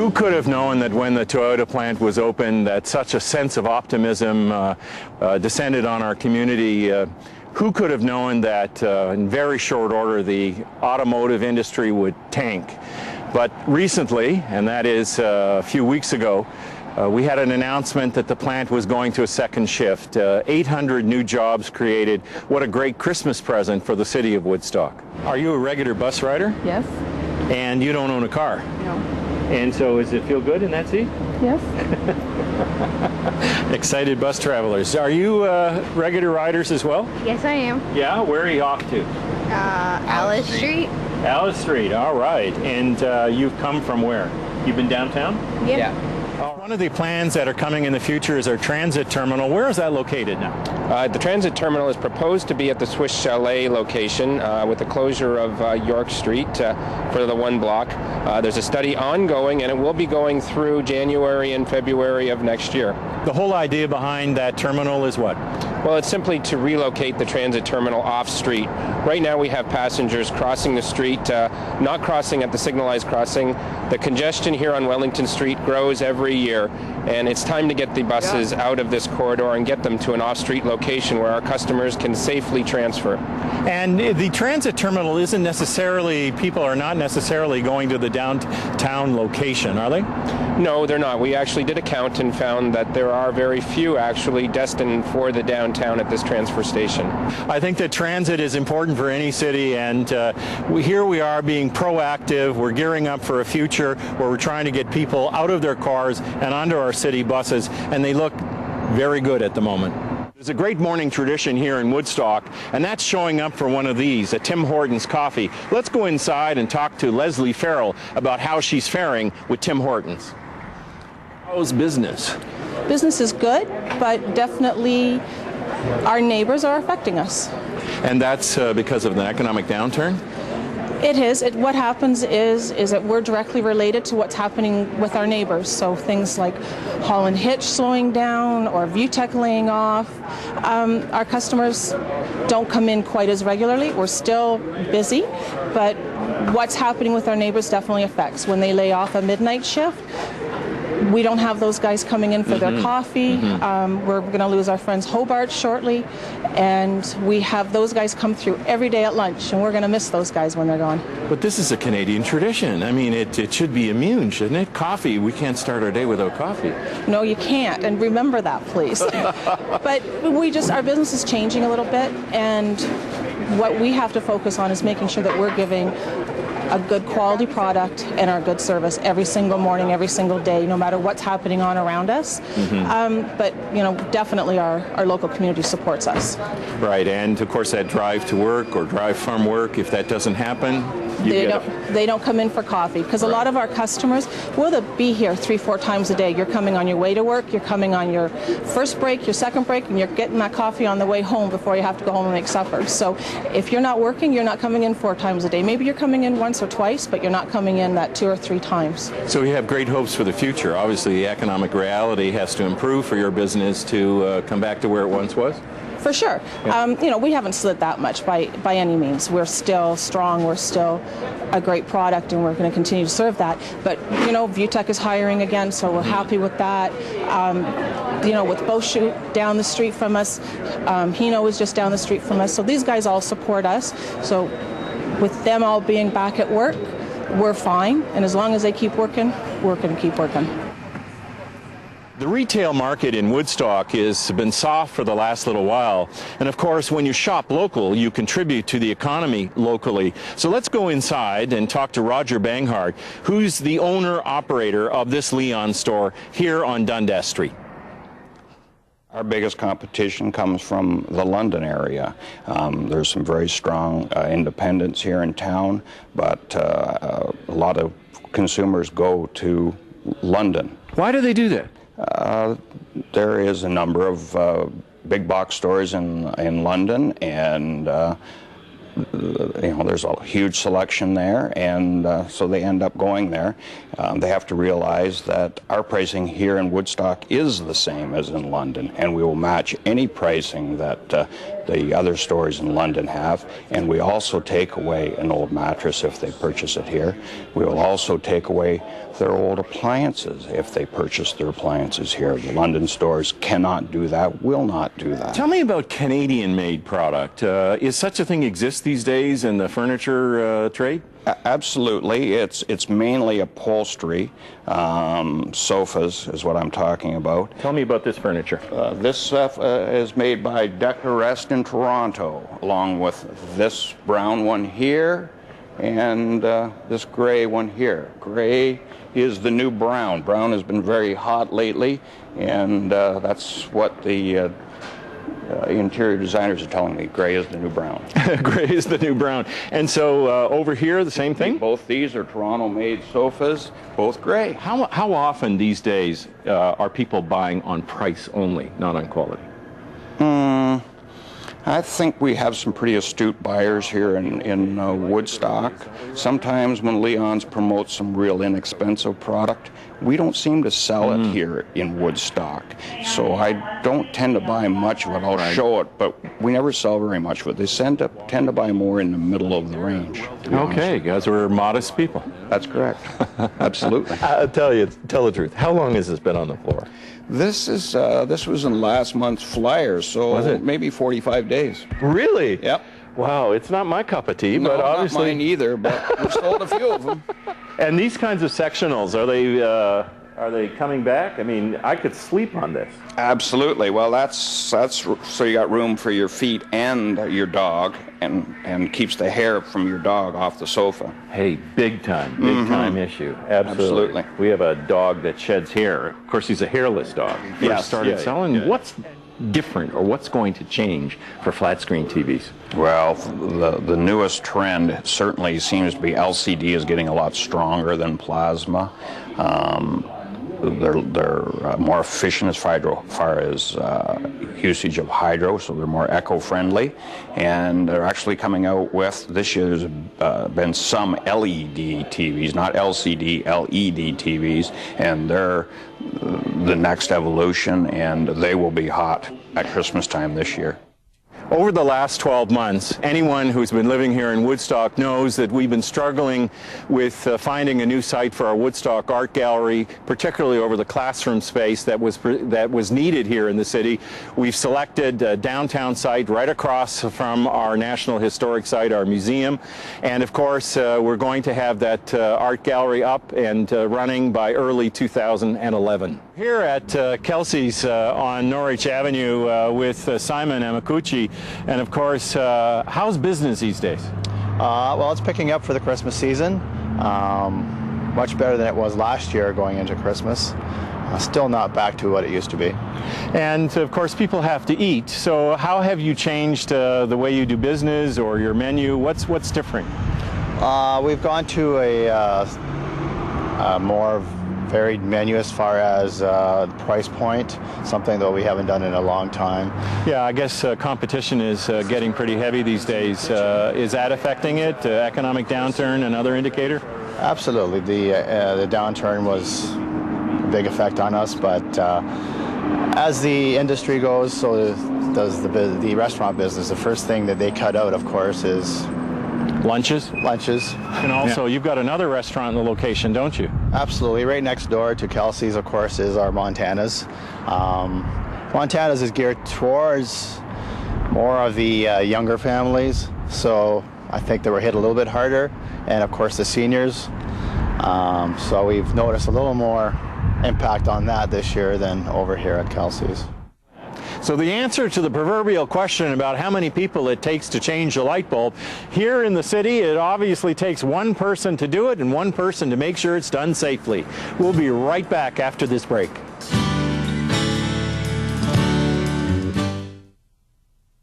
Who could have known that when the Toyota plant was opened that such a sense of optimism descended on our community? Who could have known that in very short order the automotive industry would tank? But recently, and that is a few weeks ago, we had an announcement that the plant was going to a second shift. 800 new jobs created. What a great Christmas present for the city of Woodstock. Are you a regular bus rider? Yes. And you don't own a car? No. And so does it feel good in that seat? Yes. Excited bus travelers. Are you regular riders as well? Yes, I am. Yeah? Where are you off to? Alice Street. Alice Street, all right. And you've come from where? You've been downtown? Yep. Yeah. One of the plans that are coming in the future is our transit terminal. Where is that located now? The transit terminal is proposed to be at the Swiss Chalet location with the closure of York Street for the one block. There's a study ongoing, and it will be going through January and February of next year. The whole idea behind that terminal is what? Well, it's simply to relocate the transit terminal off-street. Right now we have passengers crossing the street, not crossing at the signalized crossing. The congestion here on Wellington Street grows every year, and it's time to get the buses out of this corridor and get them to an off-street location where our customers can safely transfer. And the transit terminal isn't necessarily, people are not necessarily going to the downtown location, are they? No, they're not. We actually did a count and found that there are very few actually destined for the downtown at this transfer station. I think that transit is important for any city, and here we are being proactive. We're gearing up for a future where we're trying to get people out of their cars and onto our city buses, and they look very good at the moment. There's a great morning tradition here in Woodstock, and that's showing up for one of these, a Tim Hortons coffee. Let's go inside and talk to Leslie Farrell about how she's faring with Tim Hortons. How's business? Business is good, but definitely our neighbors are affecting us. And that's because of the economic downturn? It is. What happens is that we're directly related to what's happening with our neighbors. So things like Holland Hitch slowing down or Viewtech laying off. Our customers don't come in quite as regularly. We're still busy, but what's happening with our neighbors definitely affects. When they lay off a midnight shift, we don't have those guys coming in for their coffee. We're going to lose our friends Hobart shortly, and we have those guys come through every day at lunch, and we're going to miss those guys when they're gone. But this is a Canadian tradition. I mean, it should be immune, shouldn't it? Coffee, we can't start our day without coffee. No, you can't, and remember that, please. But our business is changing a little bit, and what we have to focus on is making sure that we're giving a good quality product and our good service every single morning, every single day, no matter what's happening on around us. But definitely our local community supports us. Right, and of course that drive to work or drive from work, if that doesn't happen, they don't come in for coffee, because a lot of our customers will be here 3-4 times a day. You're coming on your way to work, you're coming on your first break, your second break, and you're getting that coffee on the way home before you have to go home and make supper. So if you're not working, you're not coming in 4 times a day. Maybe you're coming in once or twice, but you're not coming in that 2 or 3 times. So we have great hopes for the future. Obviously the economic reality has to improve for your business to come back to where it once was. For sure. Yeah. We haven't slid that much by any means. We're still strong. We're still a great product, and we're going to continue to serve that. But, Viewtech is hiring again, so we're happy with that. With Boschut down the street from us, Hino is just down the street from us. So these guys all support us. So with them all being back at work, we're fine. And as long as they keep working, we're going to keep working. The retail market in Woodstock has been soft for the last little while. And of course, when you shop local, you contribute to the economy locally. So let's go inside and talk to Roger Banghart, who's the owner-operator of this Leon store here on Dundas Street. Our biggest competition comes from the London area. There's some very strong independents here in town, but a lot of consumers go to London. Why do they do that? There is a number of big box stores in London, and there's a huge selection there, and so they end up going there. They have to realize that our pricing here in Woodstock is the same as in London, and we will match any pricing that the other stores in London have, and we also take away an old mattress if they purchase it here. We will also take away their old appliances if they purchase their appliances here. The London stores cannot do that, will not do that. Tell me about Canadian-made product. Is such a thing exist these days in the furniture trade? Absolutely. It's mainly upholstery. Sofas is what I'm talking about. Tell me about this furniture. This stuff is made by Declarest in Toronto, along with this brown one here and this gray one here. Gray is the new brown. Brown has been very hot lately, and that's what the interior designers are telling me. Gray is the new brown. Gray is the new brown. And so over here, the same thing? Both these are Toronto-made sofas, both gray. How often these days are people buying on price only, not on quality? I think we have some pretty astute buyers here in Woodstock. Sometimes when Leon's promotes some real inexpensive product, we don't seem to sell it here in Woodstock. So I don't tend to buy much of it. I'll show it, but we never sell very much of it. They tend to buy more in the middle of the range. Okay, guys, we're modest people. That's correct. Absolutely. I'll tell the truth. How long has this been on the floor? This was in last month's flyer, so Was it? maybe 45 days. Really? Yep. Wow, it's not my cup of tea, No, but obviously. not mine either, but we've sold a few of them. And these kinds of sectionals, are they coming back? I mean, I could sleep on this. Absolutely. Well, that's so you got room for your feet and your dog, and keeps the hair from your dog off the sofa. Hey, big time issue. Absolutely. We have a dog that sheds hair. Of course, he's a hairless dog. Yes, Started yeah, selling. yeah. What's different, or what's going to change for flat screen TVs? Well, the newest trend certainly seems to be LCD is getting a lot stronger than plasma. They're more efficient as far as usage of hydro, so they're more eco-friendly, and they're actually coming out with, this year there's been some LED TVs, not LCD, LED TVs, and they're the next evolution, and they will be hot at Christmas time this year. Over the last 12 months, anyone who's been living here in Woodstock knows that we've been struggling with finding a new site for our Woodstock Art Gallery, particularly over the classroom space that was needed here in the city. We've selected a downtown site right across from our National Historic Site, our museum, and of course we're going to have that art gallery up and running by early 2011. Here at Kelsey's on Norwich Avenue with Simon Amakuchi. And of course, how's business these days? Well, it's picking up for the Christmas season. Much better than it was last year going into Christmas. Still not back to what it used to be. And of course, people have to eat. So how have you changed the way you do business or your menu? What's different? We've gone to a more varied menu as far as the price point, something that we haven't done in a long time. Yeah, I guess competition is getting pretty heavy these days. Is that affecting it? Economic downturn, another indicator? Absolutely. The downturn was a big effect on us, but as the industry goes, so does the restaurant business. The first thing that they cut out, of course, is lunches. And also, you've got another restaurant in the location, don't you? Absolutely. Right next door to Kelsey's, of course, is our Montana's. Montana's is geared towards more of the younger families, so I think they were hit a little bit harder, and of course the seniors. So we've noticed a little more impact on that this year than over here at Kelsey's. So the answer to the proverbial question about how many people it takes to change a light bulb, here in the city, it obviously takes one person to do it and one person to make sure it's done safely. We'll be right back after this break.